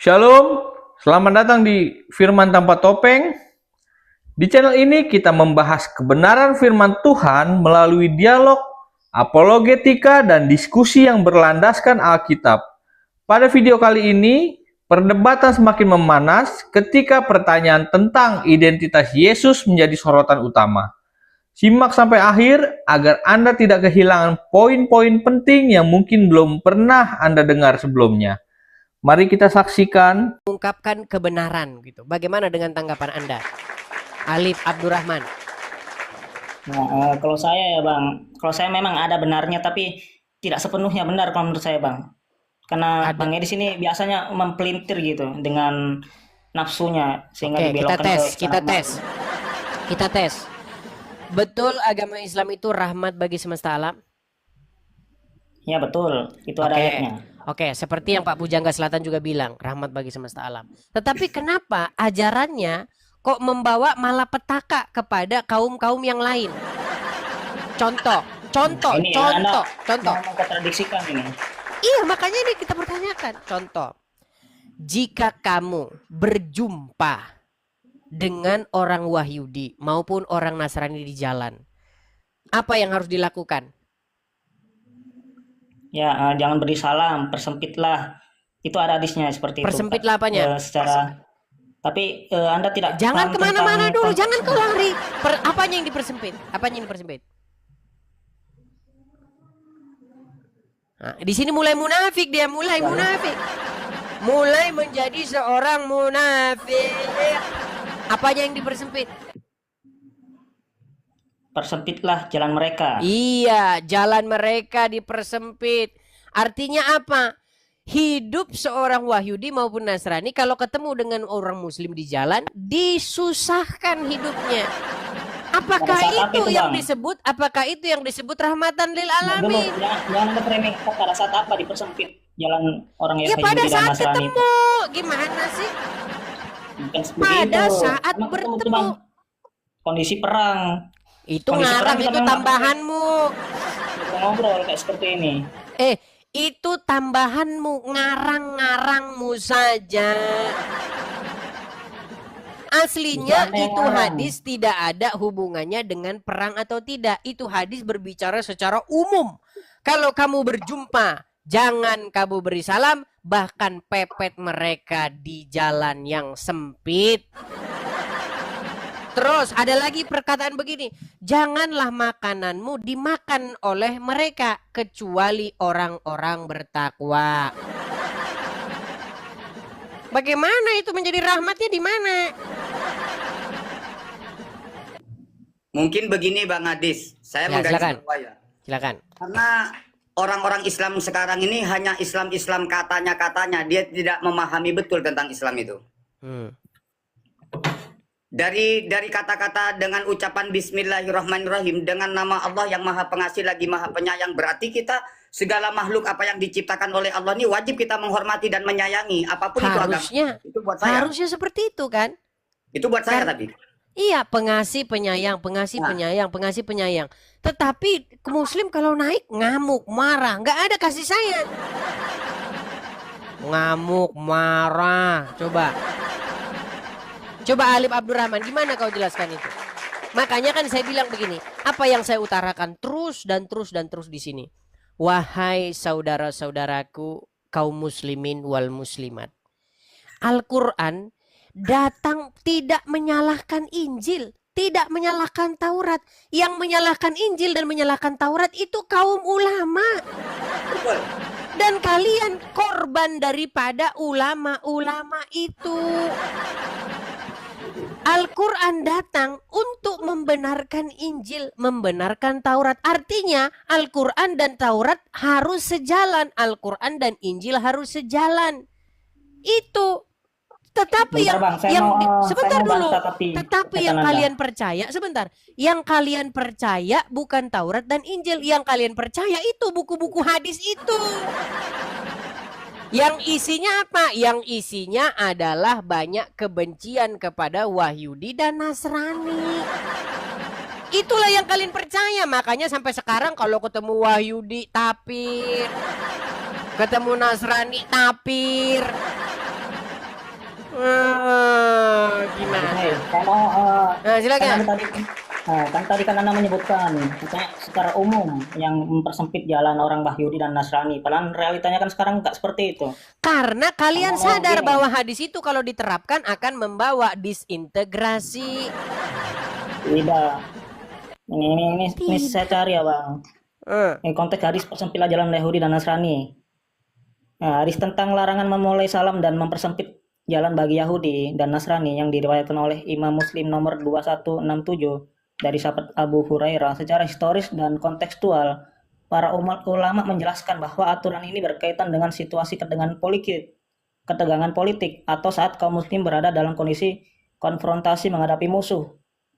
Shalom, selamat datang di Firman Tanpa Topeng. Di channel ini kita membahas kebenaran firman Tuhan melalui dialog, apologetika, dan diskusi yang berlandaskan Alkitab. Pada video kali ini, perdebatan semakin memanas ketika pertanyaan tentang identitas Yesus menjadi sorotan utama. Simak sampai akhir agar Anda tidak kehilangan poin-poin penting yang mungkin belum pernah Anda dengar sebelumnya. Mari kita saksikan. Mengungkapkan kebenaran gitu. Bagaimana dengan tanggapan Anda? Alif Abdurrahman. Nah, kalau saya ya Bang, kalau saya memang ada benarnya tapi tidak sepenuhnya benar kalau menurut saya Bang. Karena Bang Edi sini biasanya mempelintir gitu dengan nafsunya sehingga Oke, dibelokkan kita tes. Betul agama Islam itu rahmat bagi semesta alam? Ya betul, itu ada ayatnya. Oke, seperti yang Pak Pujangga Selatan juga bilang, rahmat bagi semesta alam. Tetapi kenapa ajarannya kok membawa malapetaka kepada kaum-kaum yang lain? Contoh. Anda mengkontradiksikan ini. Iya, makanya ini kita pertanyakan. Contoh, jika kamu berjumpa dengan orang Wahyudi maupun orang Nasrani di jalan, apa yang harus dilakukan? Ya, jangan beri salam, persempitlah. Itu ada hadisnya seperti itu. Persempitlah apanya? Tapi Anda tidak jangan paham kemana-mana tentang dulu, jangan kau lari. Apanya yang dipersempit? Nah, di sini mulai munafik dia, mulai menjadi seorang munafik. Apanya yang dipersempit? Persempitlah jalan mereka. Iya, jalan mereka dipersempit. Artinya apa? Hidup seorang Wahyudi maupun Nasrani kalau ketemu dengan orang Muslim di jalan disusahkan hidupnya. Apakah itu yang disebut? Apakah itu yang disebut rahmatan lil alamin? Jangan Anda framing pada saat apa dipersempit jalan orang yang pada saat ketemu. Gimana sih? Pada saat bertemu. Kondisi perang. Itu ngarang, itu tambahanmu. Kita ngobrol kayak seperti ini. Itu tambahanmu, ngarang-ngarangmu saja. Aslinya itu hadis tidak ada hubungannya dengan perang atau tidak. Itu hadis berbicara secara umum. Kalau kamu berjumpa, jangan kamu beri salam, bahkan pepet mereka di jalan yang sempit. Terus ada lagi perkataan begini, janganlah makananmu dimakan oleh mereka kecuali orang-orang bertakwa. Bagaimana itu menjadi rahmatnya di mana? Mungkin begini Bang Adis, saya silakan. Karena orang-orang Islam sekarang ini hanya Islam katanya, dia tidak memahami betul tentang Islam itu. Dari kata-kata dengan ucapan Bismillahirrahmanirrahim dengan nama Allah yang Maha Pengasih lagi Maha Penyayang, berarti kita segala makhluk apa yang diciptakan oleh Allah ini wajib kita menghormati dan menyayangi apapun harusnya, itu agama. Itu buat saya. Harusnya seperti itu kan? Itu buat saya tapi. Iya, pengasih penyayang. Tetapi Muslim kalau naik ngamuk, marah, nggak ada kasih sayang. Ngamuk, marah, Coba Alif Abdurrahman, gimana kau jelaskan itu? Makanya kan saya bilang begini, apa yang saya utarakan terus dan terus di sini. Wahai saudara-saudaraku kaum muslimin wal muslimat. Al-Quran datang tidak menyalahkan Injil, tidak menyalahkan Taurat. Yang menyalahkan Injil dan menyalahkan Taurat itu kaum ulama. Dan kalian korban daripada ulama-ulama itu. Al-Quran datang untuk membenarkan Injil, membenarkan Taurat. Artinya Al-Quran dan Taurat harus sejalan. Al-Quran dan Injil harus sejalan. Itu. Tetapi yang kalian percaya, yang kalian percaya bukan Taurat dan Injil. Yang kalian percaya itu buku-buku hadis itu. Yang isinya apa? Yang isinya adalah banyak kebencian kepada Wahyudi dan Nasrani. Itulah yang kalian percaya. Makanya sampai sekarang kalau ketemu Wahyudi tapir, ketemu Nasrani tapir. Gimana? Oke, kalau Nah, silakan. kan tadi kan Anda menyebutkan katanya secara umum yang mempersempit jalan orang Yahudi dan Nasrani. Padahal realitanya kan sekarang nggak seperti itu. Karena kalian Oh, sadar gini. bahwa hadis itu kalau diterapkan akan membawa disintegrasi. Tidak. Ini saya cari ya Bang. Eh, Ini konteks hadis persempitlah jalan Yahudi dan Nasrani. Nah, hadis tentang larangan memulai salam dan mempersempit jalan bagi Yahudi dan Nasrani yang diriwayatkan oleh Imam Muslim nomor 2167 dari sahabat Abu Hurairah secara historis dan kontekstual. Para ulama menjelaskan bahwa aturan ini berkaitan dengan situasi ketegangan politik atau saat kaum muslim berada dalam kondisi konfrontasi menghadapi musuh,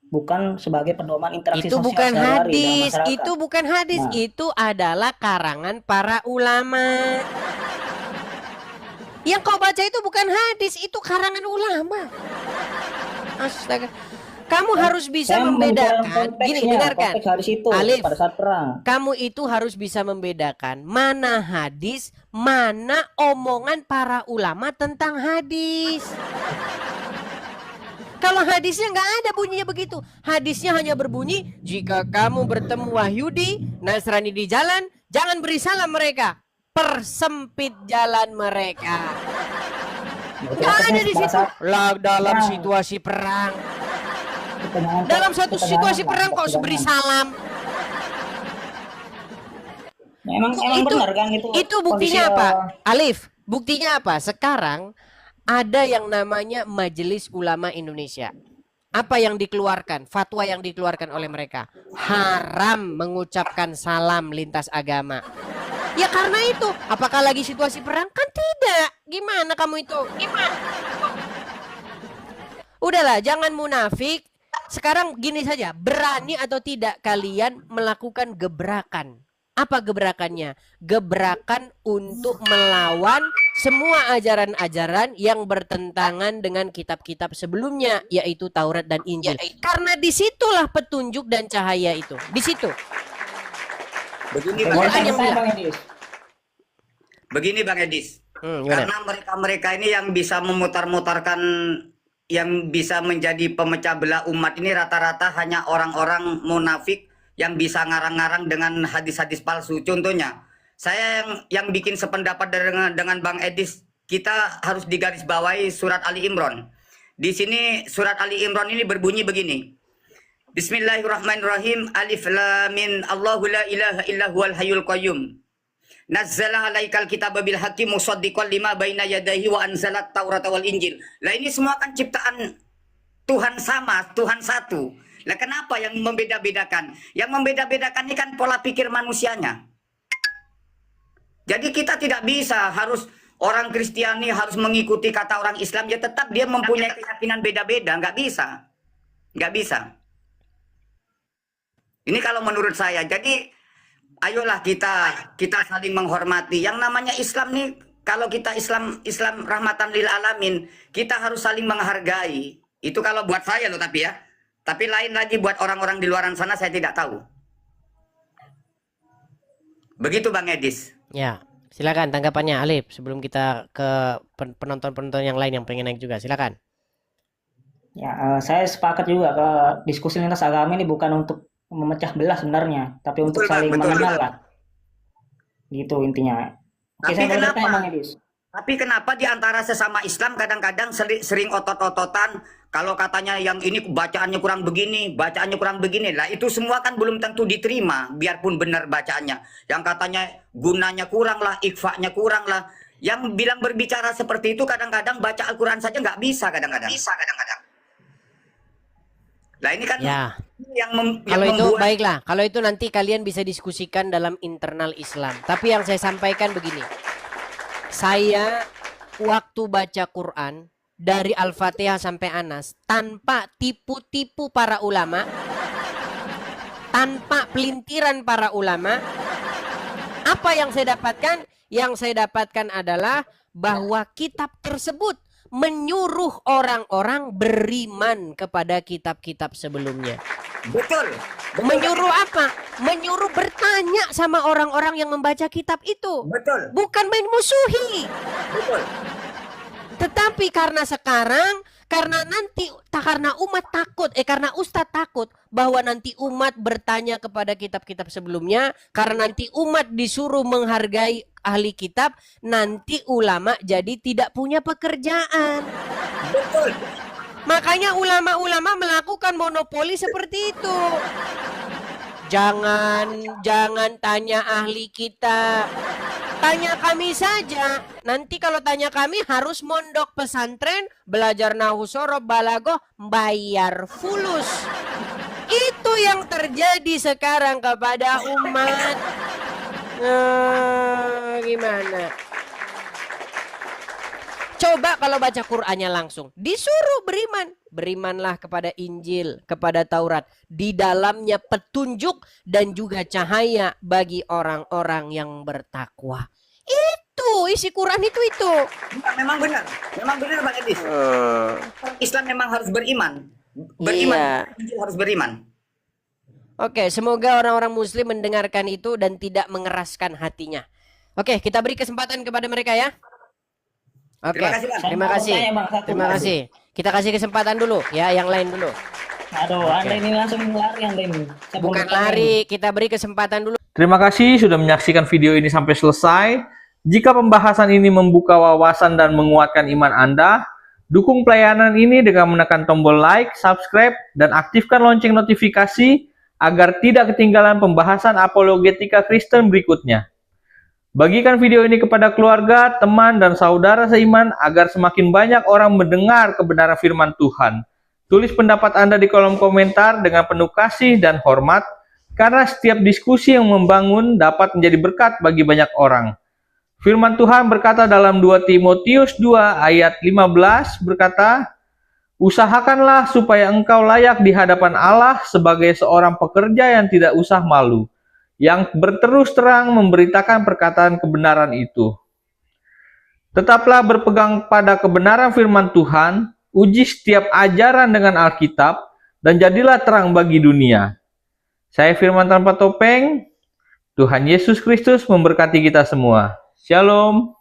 bukan sebagai pedoman interaksi itu sosial bukan sehari-hari dalam hadis, masyarakat. itu bukan hadis, Nah. itu adalah karangan para ulama. Yang kau baca itu bukan hadis, itu karangan ulama. Astaga. Kamu harus bisa Saya membicarakan membedakan. Gini, konteksnya, dengarkan. konteks hadis itu Alif. pada saat perang. Kamu itu harus bisa membedakan mana hadis, mana omongan para ulama tentang hadis. Kalau hadisnya nggak ada bunyinya begitu. Hadisnya hanya berbunyi, jika kamu bertemu Wahyudi, Nasrani di jalan, jangan beri salam mereka. Persempit jalan mereka. Nggak ada di situ. Lah dalam situasi perang. Dalam satu situasi perang kok beri salam. Emang benar kan itu. Itu buktinya apa? Alif, buktinya apa? Sekarang ada yang namanya Majelis Ulama Indonesia. Apa yang dikeluarkan? Fatwa yang dikeluarkan oleh mereka. Haram mengucapkan salam lintas agama. Ya karena itu. Apakah lagi situasi perang? Kan tidak. Gimana kamu itu? Gimana? Udahlah, jangan munafik. Sekarang gini saja. Berani atau tidak kalian melakukan gebrakan? Apa gebrakannya? Gebrakan untuk melawan semua ajaran-ajaran yang bertentangan dengan kitab-kitab sebelumnya, yaitu Taurat dan Injil. Karena disitulah petunjuk dan cahaya itu. Di situ. Begini Quran yang bilang. Begini Bang Edis. Gimana? Karena mereka-mereka ini yang bisa memutar-mutarkan, yang bisa menjadi pemecah belah umat ini rata-rata hanya orang-orang munafik yang bisa ngarang-ngarang dengan hadis-hadis palsu. Contohnya, saya yang bikin sependapat dengan Bang Edis, kita harus digarisbawahi surat Ali Imran. Di sini surat Ali Imran ini berbunyi begini. Bismillahirrahmanirrahim. Alif lam mim. Allahu la ilaha illa huwal hayyul qayyum. Nazzala 'alaikal kitaba bil haqqi musaddiqan lima baina yadayhi wa anzalat Taurata wal Injil. Lah ini semua kan ciptaan Tuhan sama, Tuhan satu. Lah kenapa yang membeda-bedakan? Yang membeda-bedakan ini kan pola pikir manusianya. Jadi kita tidak bisa harus orang Kristiani harus mengikuti kata orang Islam, ya tetap dia mempunyai keyakinan beda-beda, nggak bisa. Nggak bisa. Ini kalau menurut saya. Jadi ayolah kita saling menghormati. Yang namanya Islam nih, kalau kita Islam rahmatan lil alamin, kita harus saling menghargai. Itu kalau buat saya loh, tapi ya. Tapi lain lagi buat orang-orang di luaran sana saya tidak tahu. Begitu Bang Edis. Ya, silakan tanggapannya Alif sebelum kita ke penonton-penonton yang lain yang pengen naik juga. Silakan. Ya, saya sepakat juga ke diskusi lintas agama ini bukan untuk memecah belah sebenarnya, tapi untuk Betul, Bang, saling betul. mengenal lah. Gitu intinya. Oke, Tapi saya boleh kenapa? tanya Bang Edis. Tapi kenapa di antara sesama Islam kadang-kadang sering otot-ototan kalau katanya yang ini bacaannya kurang begini, bacaannya kurang begini. Lah itu semua kan belum tentu diterima biarpun benar bacaannya. Yang katanya gunanya kurang lah, ikhfa'nya kurang lah. Yang bilang berbicara seperti itu kadang-kadang baca Al-Qur'an saja nggak bisa kadang-kadang. Lah ini kan Ya. yang Kalau itu membuat baiklah, kalau itu nanti kalian bisa diskusikan dalam internal Islam. Tapi yang saya sampaikan begini. Saya waktu baca Quran dari Al-Fatihah sampai Anas tanpa tipu-tipu para ulama, tanpa pelintiran para ulama, apa yang saya dapatkan? Yang saya dapatkan adalah bahwa kitab tersebut menyuruh orang-orang beriman kepada kitab-kitab sebelumnya. betul. Menyuruh apa? Menyuruh bertanya sama orang-orang yang membaca kitab itu. Betul. Bukan main musuhi. Betul. Tapi karena sekarang, karena umat takut, karena Ustadz takut bahwa nanti umat bertanya kepada kitab-kitab sebelumnya, karena nanti umat disuruh menghargai ahli kitab, nanti ulama jadi tidak punya pekerjaan. Betul. Makanya ulama-ulama melakukan monopoli seperti itu. Jangan tanya ahli kita. Tanya kami saja. Nanti kalau tanya kami harus mondok pesantren, belajar nahu sorob balagoh, bayar fulus. Itu yang terjadi sekarang kepada umat. Gimana? Coba kalau baca Qur'annya langsung. Disuruh beriman. Berimanlah kepada Injil, kepada Taurat. Di dalamnya petunjuk dan juga cahaya bagi orang-orang yang bertakwa. Itu isi Quran itu. Memang benar Bang Edis. Islam memang harus beriman. Beriman, Iya. harus beriman. Oke, semoga orang-orang muslim mendengarkan itu dan tidak mengeraskan hatinya. Oke, kita beri kesempatan kepada mereka ya. Oke, Terima kasih, Bang. terima kasih. Saya mau tanya, Bang, satu. Terima kasih. Kita kasih kesempatan dulu ya, yang lain dulu. Aduh, Anda ini langsung lari Anda ini. Saya belum Bukan bertanya. lari, kita beri kesempatan dulu. Terima kasih sudah menyaksikan video ini sampai selesai. Jika pembahasan ini membuka wawasan dan menguatkan iman Anda, dukung pelayanan ini dengan menekan tombol like, subscribe, dan aktifkan lonceng notifikasi agar tidak ketinggalan pembahasan apologetika Kristen berikutnya. Bagikan video ini kepada keluarga, teman, dan saudara seiman agar semakin banyak orang mendengar kebenaran firman Tuhan. Tulis pendapat Anda di kolom komentar dengan penuh kasih dan hormat, karena setiap diskusi yang membangun dapat menjadi berkat bagi banyak orang. Firman Tuhan berkata dalam 2 Timotius 2 ayat 15 berkata, "Usahakanlah supaya engkau layak di hadapan Allah sebagai seorang pekerja yang tidak usah malu, yang berterus terang memberitakan perkataan kebenaran itu. Tetaplah berpegang pada kebenaran firman Tuhan, uji setiap ajaran dengan Alkitab, dan jadilah terang bagi dunia." Saya Firman tanpa topeng. Tuhan Yesus Kristus memberkati kita semua. Shalom.